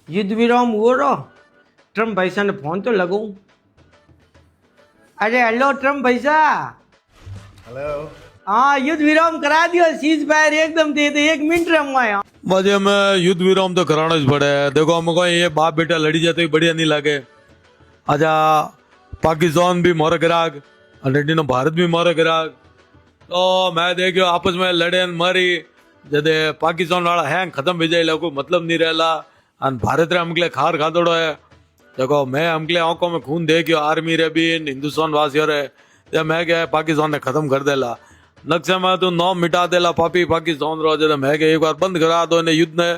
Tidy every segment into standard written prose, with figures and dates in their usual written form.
युद्ध विराम हुओ रो ट्रम्प भाई साहब ने फोन तो लगाऊं। अरे हेलो ट्रम्प भाई साहब। हेलो। हाँ युद्ध विराम करा दियो, सीज फायर एकदम दे दे, 1 मिनट रे हुआ। बाजी हमें युद्ध विराम तो कराना ही पड़े। देखो हमको ये बाप बेटा लड़ी जाते ही बढ़िया नहीं लगे। आजा पाकिस्तान भी मोर ग्राहक और भारत भी मोर ग्राहक, तो मैं देखियो आपस में लड़े न मरी जदे पाकिस्तान वाला है खत्म हो जाए कोई मतलब नहीं रहला। और भारत रे हमके खार खादोड़ो है। देखो मैं हमके आंखों में खून देखियो आर्मी रे भी हिंदुस्तान वासियों रे, ते मैं क्या पाकिस्तान ने खत्म कर देला। नक्शे में तो नाम मिटा देला पापी पाकिस्तान रो। जब मैं एक बार बंद करा दो इन्हें युद्ध ने,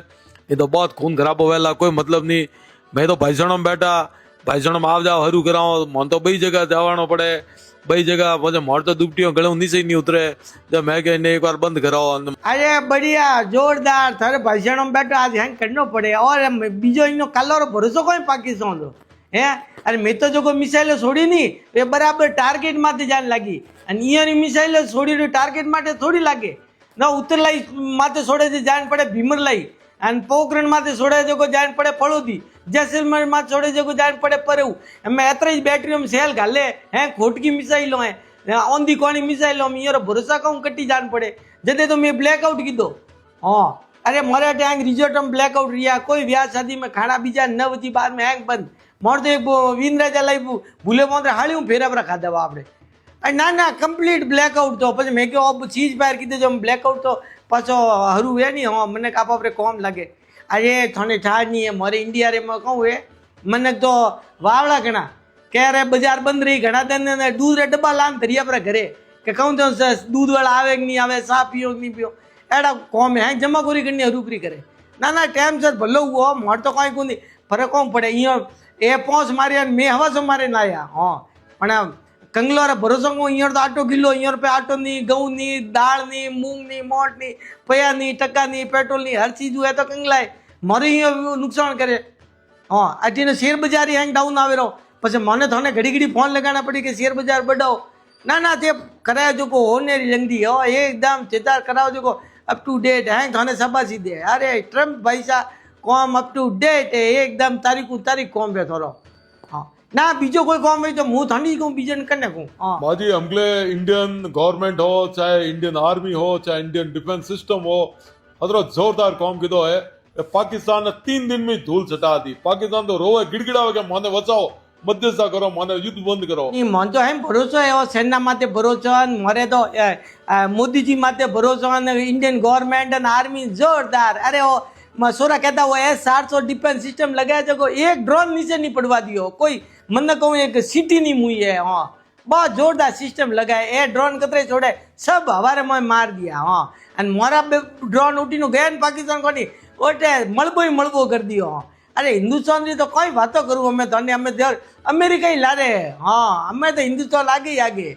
ये तो बहुत खून खराब होवेला, कोई मतलब नहीं। मैं तो भाईसण में बैठा, भाईसण में आप जाओ हरू कराओ, मन तो बई जगह जावानो पड़े, बई जगह मुझे मोर तो दुपटियों गले नीचे नहीं उतरे। जब मैं क्या इन्हें एक बार बंद कराओ। अरे बढ़िया जोरदार थारे भाषण में बैठो आज हैंग करनो पड़े। और बीजो इनो कलर भरोसो कोई पाकिस्तान रो है। अरे मैं तो जो को मिसाइल छोड़ी नहीं ये बराबर टार्गेट माथे जान लगी। અને ઈયાની મિસાઇલ છોડીને ટાર્ગેટ માટે થોડી લાગે ના ઉત્તરલાઈ માથે છોડે છે જાન પડે ભીમરલાઈ અને પોખરણ માથે છોડે છે કોઈ જાન પડે પળોદી જૈસલમેર માથે છોડે છે કોઈ જાન પડે પરેવું એમાં એતરે જ બેટરીમાં સેલ ઘાલે હે ખોટકી મિસાઇલો હે ઓંધી કોણી મિસાઇલો ઈયરો ભરોસા કહું કટી જાન પડે જતે તો મેં બ્લેકઆઉટ કીધો। हाँ अरे मोरे टैंक रिजोर्ट में ब्लैकआउट रिया कोई ब्याह शादी में खाना बीजा 9 बजे बाद में हैंग बंद मोर तो एक वीन राजा लाई भूले मोरे हाली हूँ फेरा पर खादा आपने ना ना कम्प्लीट ब्लैकआउट तो પછી મેં કહ્યું अब चीज બહાર કીધું જો બ્લેકઆઉટ તો પાછો હરું હે નહીં। હા મને કાપ આપણે કોમ લાગે અરે થોને ઠાડ નહીં મારે ઇન્ડિયા રે માં કહું હે મને તો વાવડા ઘણા કે રે બજાર બંધ રહી ઘણા તને દૂધ રે ડબ્બા લાન ધરિયા પર ઘરે કે કહું તો दूध वाला आवे कि नहीं आवे सा पियो कि नहीं पियो एड़ा कौम है जमाखोरी करनी हरूपरी करे ना ना टाइम सर भलो हुआ मोर तो कोई कोई फरक कौन पड़े ए पोस मारे मैं हवा से मारे ना आया। हाँ पण कंगलोर भरोसा को अँ तो आटो किलो अँ पे आटो नहीं घऊँ नहीं दाल नहीं मूंग नहीं मोट नहीं पया नहीं टका नहीं पेट्रोल नहीं हर चीज है तो कंगलाए मारे अँ नुकसान करे। हाँ अटी शेयर बाजार हैंग डाउन आवे रहो पछे मने थोने घड़ी घड़ी फोन लगाना पड़ी कि शेयर बाजार बढ़ाओ ना ना ते कराया जो को होने लंगदी हो एकदम चेतार कराओ जो को अप टू डेट है थाने शाबाशी दे। अरे ट्रम्प भाई साहब कॉम अप टू डेट है एकदम तारीख कॉम पे थोड़ो। हाँ ना बीजो कोई कॉम है तो मुँह ठंडी कहूँ बीजन करने कहूँ। हाँ बाजी हमले इंडियन गवर्नमेंट हो चाहे इंडियन आर्मी हो चाहे इंडियन डिफेंस सिस्टम हो हजरो जोरदार कॉम किदो है। पाकिस्तान ने 3 दिन में धूल चटा दी। पाकिस्तान तो रोवे गिड़गिड़ावे के माने बचाओ मध्यस्थता करो माने युद्ध बंद करो। मन तो है भरोसा है सेना माते भरोसा मरे तो मोदी जी माते भरोसा इंडियन गवर्नमेंट एंड आर्मी जोरदार। अरे वो मसूरा कहता वो S-800 डिफेंस सिस्टम लगाया जो एक ड्रोन नीचे नहीं पड़वा दियो कोई मन कहूँ एक सिटी नहीं मुई है। हाँ बहुत जोरदार सिस्टम लगाए ए ड्रोन कतरे छोड़े सब हवारे में मार दिया। हाँ और मोरा ड्रोन उठी नु गया पाकिस्तान को नहीं ओटे मलबो कर दियो। हाँ अरे हिंदुस्तान की तो कोई बातों करूँ हमें तो अमेरिका ही ला रहे। हाँ हमें तो हिंदुस्तान आगे ही आगे।